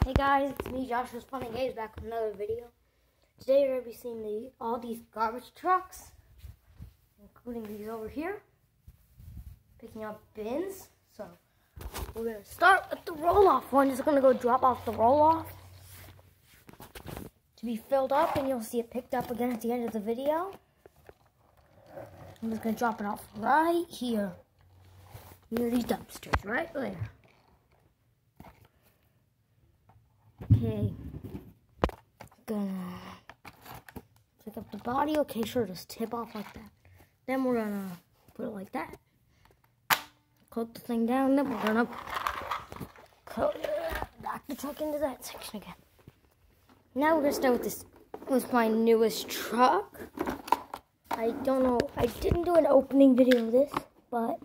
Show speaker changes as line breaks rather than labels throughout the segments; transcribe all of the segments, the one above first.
Hey guys, it's me, Joshua's Fun and Games, back with another video. Today you're going to be seeing all these garbage trucks, including these over here, picking up bins. So we're going to start with the roll-off one. Just going to go drop off the roll-off to be filled up, and you'll see it picked up again at the end of the video. I'm just going to drop it off right here, near these dumpsters, right there. Okay, gonna pick up the body. Okay, sure, just tip off like that. Then we're gonna put it like that. Coat the thing down. Then we're gonna back the truck into that section again. Now we're gonna start with this. With my newest truck. I don't know. I didn't do an opening video of this, but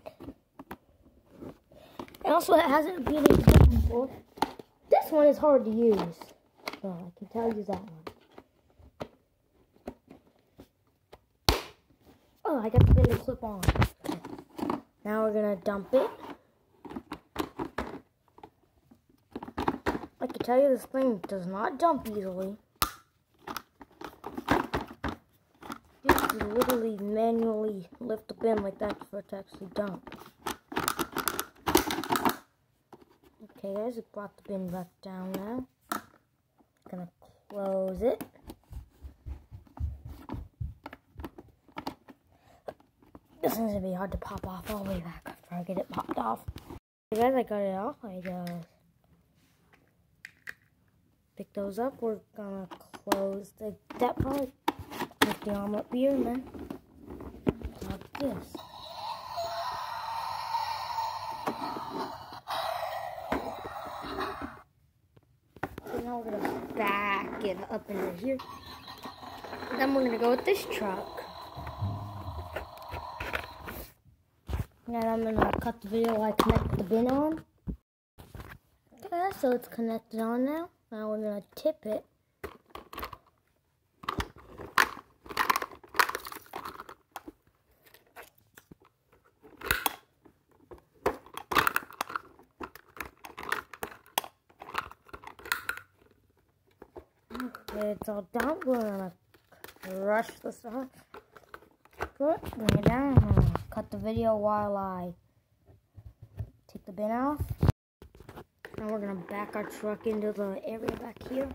and also it hasn't been done before. This one is hard to use, so I can tell you that one. Oh, I got the bin to clip on. Okay. Now we're gonna dump it. I can tell you this thing does not dump easily. You have to literally manually lift the bin like that for it to actually dump. Okay guys, I brought the bin back down now. Gonna close it. This one's gonna be hard to pop off all the way back after I get it popped off. Okay guys, I got it off. I just pick those up. We're gonna close that part, lift the arm up here, and then like this. Now we're going to back it up into here. And then we're going to go with this truck. Now I'm going to cut the video while I connect the bin on. Okay, so it's connected on now. Now we're going to tip it. Okay, it's all done. We're gonna rush this off. Bring it down. I'm gonna cut the video while I take the bin off. Now we're gonna back our truck into the area back here.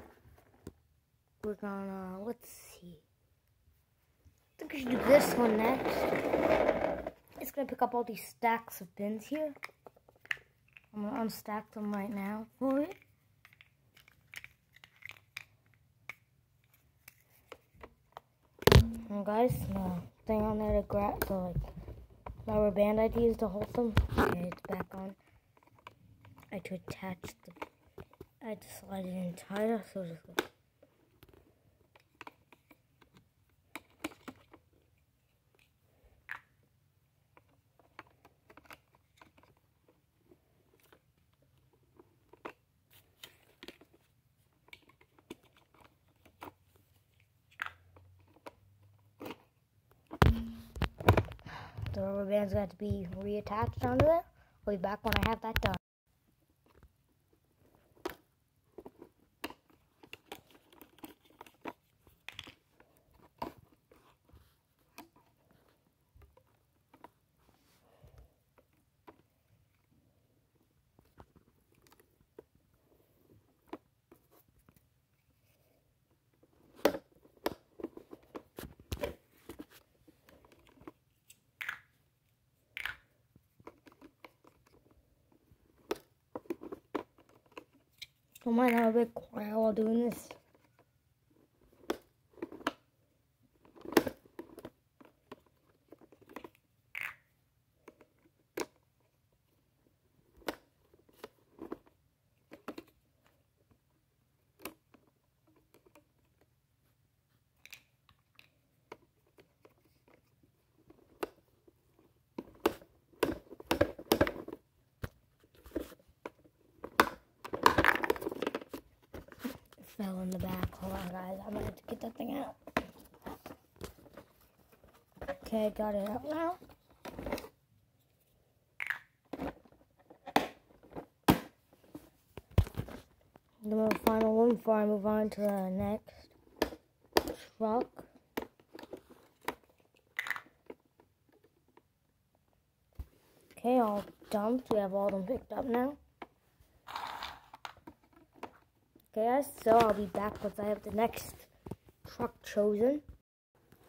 We're gonna, let's see. I think we should do this one next. It's gonna pick up all these stacks of bins here. I'm gonna unstack them right now for it. And guys, the thing on there to grab the rubber band I used to hold them. Okay, it's back on. I had to attach I had to slide it in tighter, so just like. The rubber band's got to be reattached onto it. I'll be back when I have that done. I might have a bit quiet while doing this. Fell in the back. Hold on, guys. I'm gonna have to get that thing out. Okay, got it out now. The final one before I move on to the next truck. Okay, all dumped. We have all of them picked up now. Okay, guys, so I'll be back once I have the next truck chosen.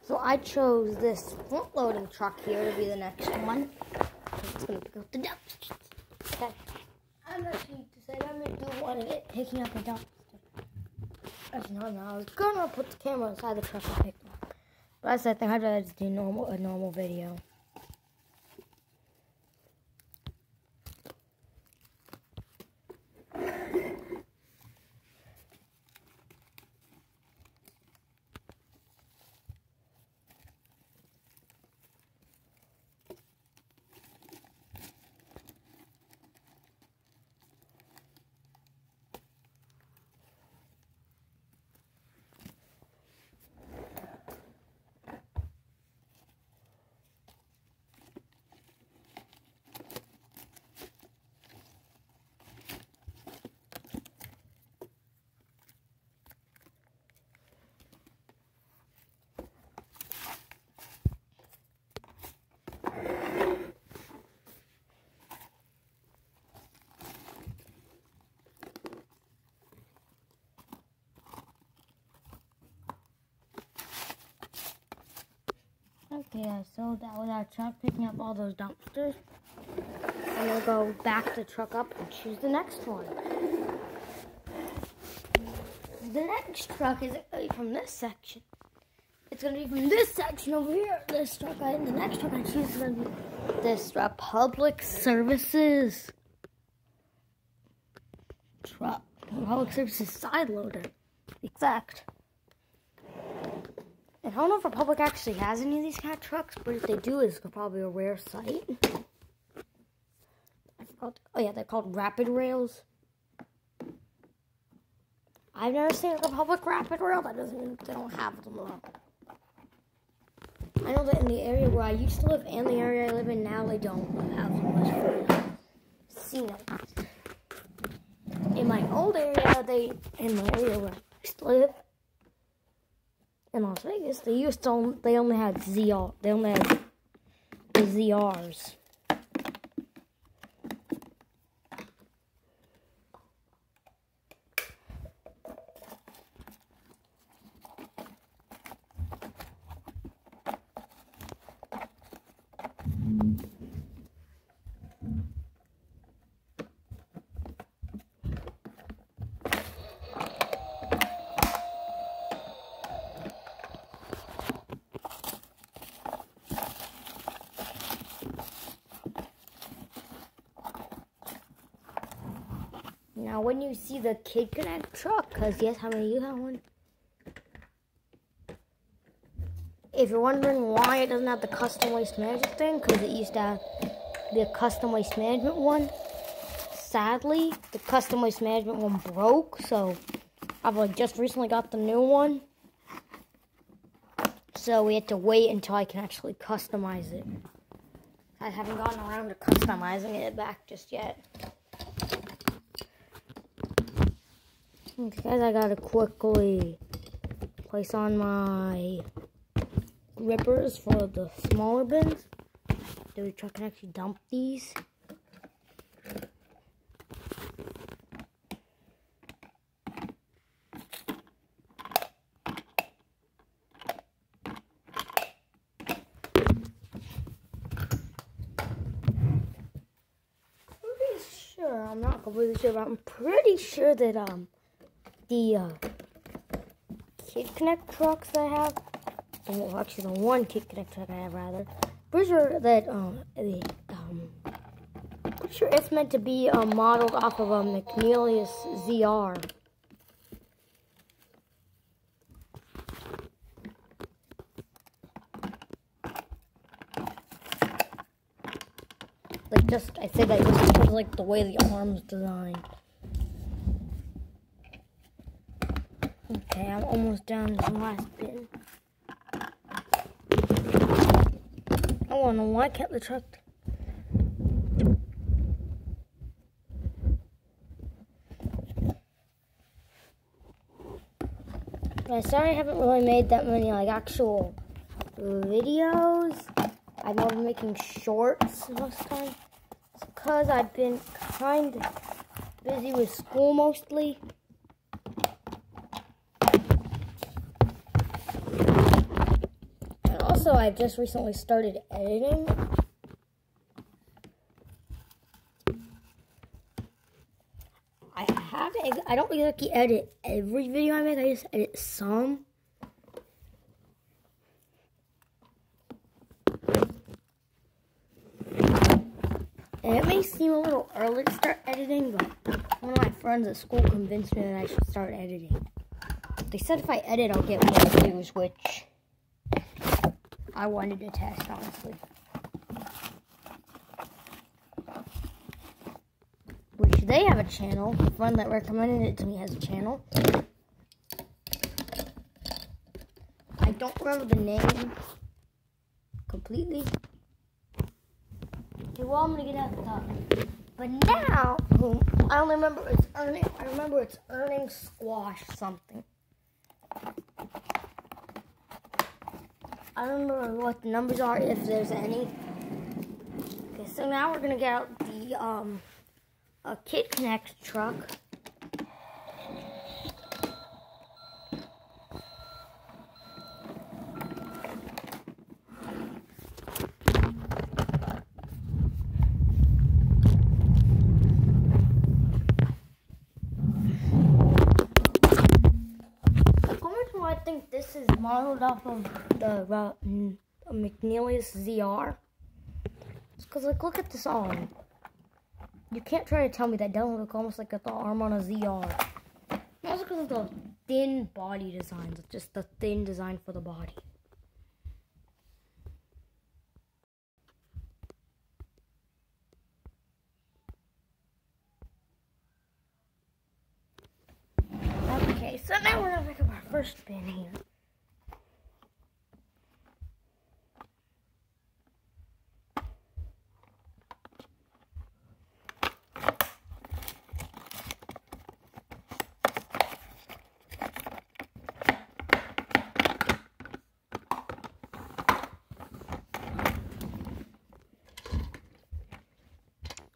So I chose this front-loading truck here to be the next one. It's going to pick up the dumpsters. Okay. I'm actually decided I'm going to do one of it picking up a dumpster. Actually, no, I was going to put the camera inside the truck and pick them up. But I think I'd rather just do a normal video. Okay, so that was our truck picking up all those dumpsters. I'm going to go back the truck up and choose the next one. The next truck isn't going to be from this section. It's going to be from this section over here. This truck, the next truck I choose is going to be this Public Services truck. Public Services side loader. Exact. I don't know if Republic actually has any of these kind of trucks, but if they do, it's probably a rare sight. Oh yeah, they're called Rapid Rails. I've never seen a Republic Rapid Rail. That doesn't mean they don't have them though. I know that in the area where I used to live and the area I live in now, they don't have much for seen them. In my old area, in the area where I used to live, in Las Vegas, they only had ZR. They only had the ZRs. Now, when you see the Kid Connect truck, because yes, how many of you have one? If you're wondering why it doesn't have the custom waste management thing, because it used to have the custom waste management one. Sadly, the custom waste management one broke, so I've just recently got the new one. So we had to wait until I can actually customize it. I haven't gotten around to customizing it back just yet. Okay, guys, I gotta quickly place on my rippers for the smaller bins. The truck can actually dump these. I'm not completely sure, but I'm pretty sure that the Kid Connect trucks I have, well, actually the one Kid Connect truck I have rather, pretty sure that pretty sure it's meant to be modeled off of a McNeilius ZR. I say that just because like the way the arm's designed. Okay, I'm almost down to the last bin. I don't know why I kept the truck. I'm sorry I haven't really made that many like actual videos. I've been making shorts most of the time. It's because I've been kind of busy with school mostly. And also I've just recently started editing. I don't really edit every video I make, I just edit some. And it may seem a little early to start editing, but one of my friends at school convinced me that I should start editing. They said if I edit, I'll get more views, which I wanted to test, honestly. Which they have a channel. The friend that recommended it to me has a channel. I don't remember the name completely. Okay, well, I'm gonna get out of the top. But now, I only remember it's earning. I remember it's earning squash something. I don't remember what the numbers are, if there's any. Okay, so now we're gonna get out the Kid Connect truck. I think this is modeled off of the McNeely's ZR. It's because, like, look at this arm. You can't try to tell me that doesn't look almost like the arm on a ZR. That's because of the thin body designs, just the thin design for the body. Okay, so now we're gonna pick up our first bin here.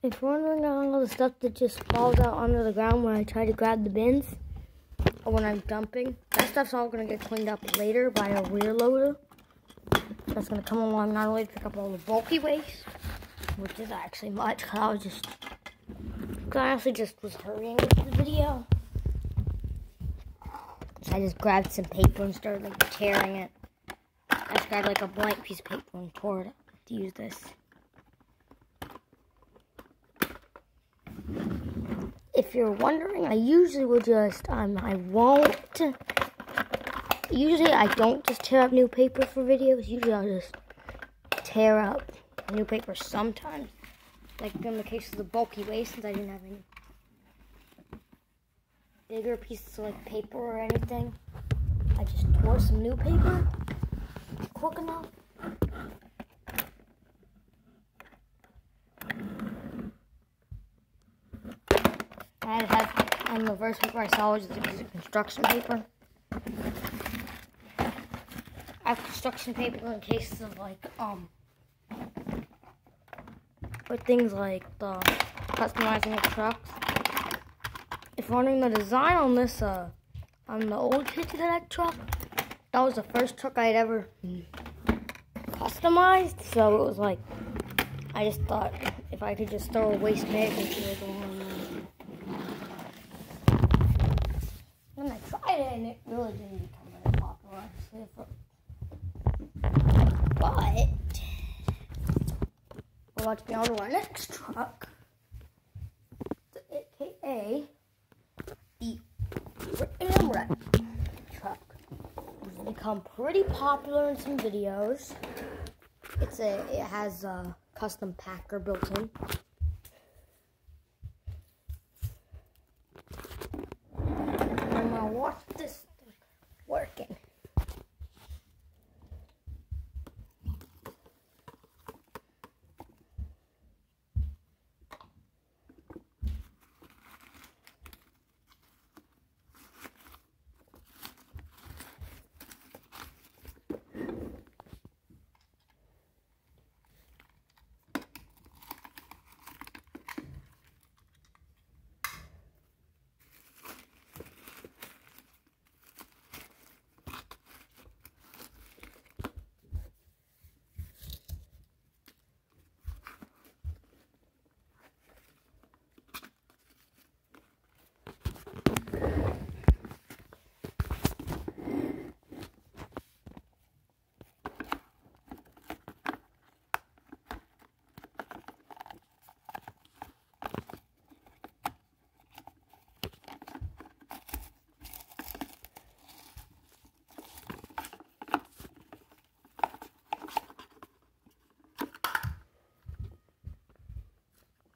If you're wondering all the stuff that just falls out onto the ground when I try to grab the bins, or when I'm dumping, that stuff's all going to get cleaned up later by a rear loader. That's going to come along not only to pick up all the bulky waste, which is actually much, because I honestly just was hurrying with the video. So I just grabbed some paper and started like tearing it. I just grabbed like a blank piece of paper and tore it to use this. If you're wondering, I usually will just, usually I don't just tear up new paper for videos. Usually I'll just tear up new paper sometimes. Like in the case of the bulky waste, since I didn't have any bigger pieces of like paper or anything. I just tore some new paper quick enough. And the first paper I saw was a piece of construction paper. I have construction paper in cases of like, for things like the customizing of trucks. If you're wondering the design on this, on the old Kid Connect truck, that was the first truck I had ever customized. So it was like, I just thought if I could just throw a waste management tool on there. And I tried it, and it really didn't become very popular, actually. But we're about to be on to our next truck, aka the AMREP truck. It's become pretty popular in some videos. It has a custom packer built in. Watch this thing working.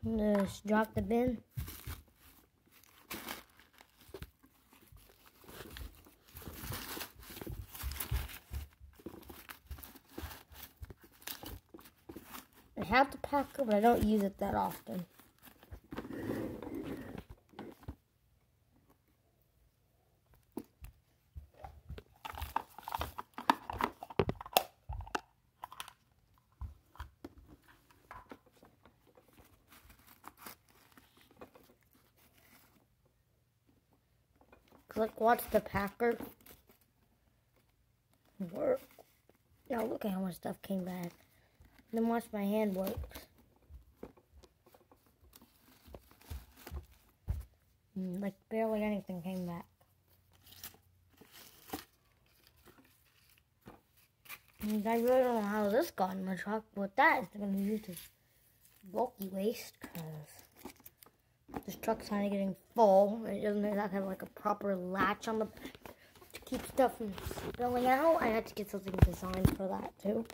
Just drop the bin. I have the packer, but I don't use it that often. Like, watch the packer work. Now look at how much stuff came back. Then watch my hand works. Like, barely anything came back. And I really don't know how this got in my truck, but that is going to be used as bulky waste, because this truck's kind of getting full. It doesn't exactly have like a proper latch on the to keep stuff from spilling out. I had to get something designed for that too.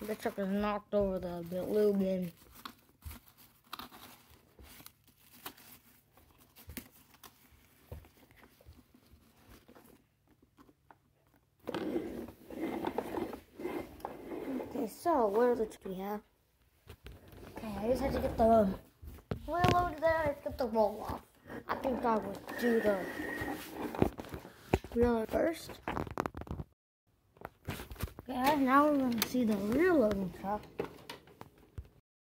The truck has knocked over the blue bin. Okay, so what other truck do we have? Okay, I just had to get the wheel loaded there. I have to get the roll off. I think I would do the wheel first. Okay, now we're going to see the rear loading truck.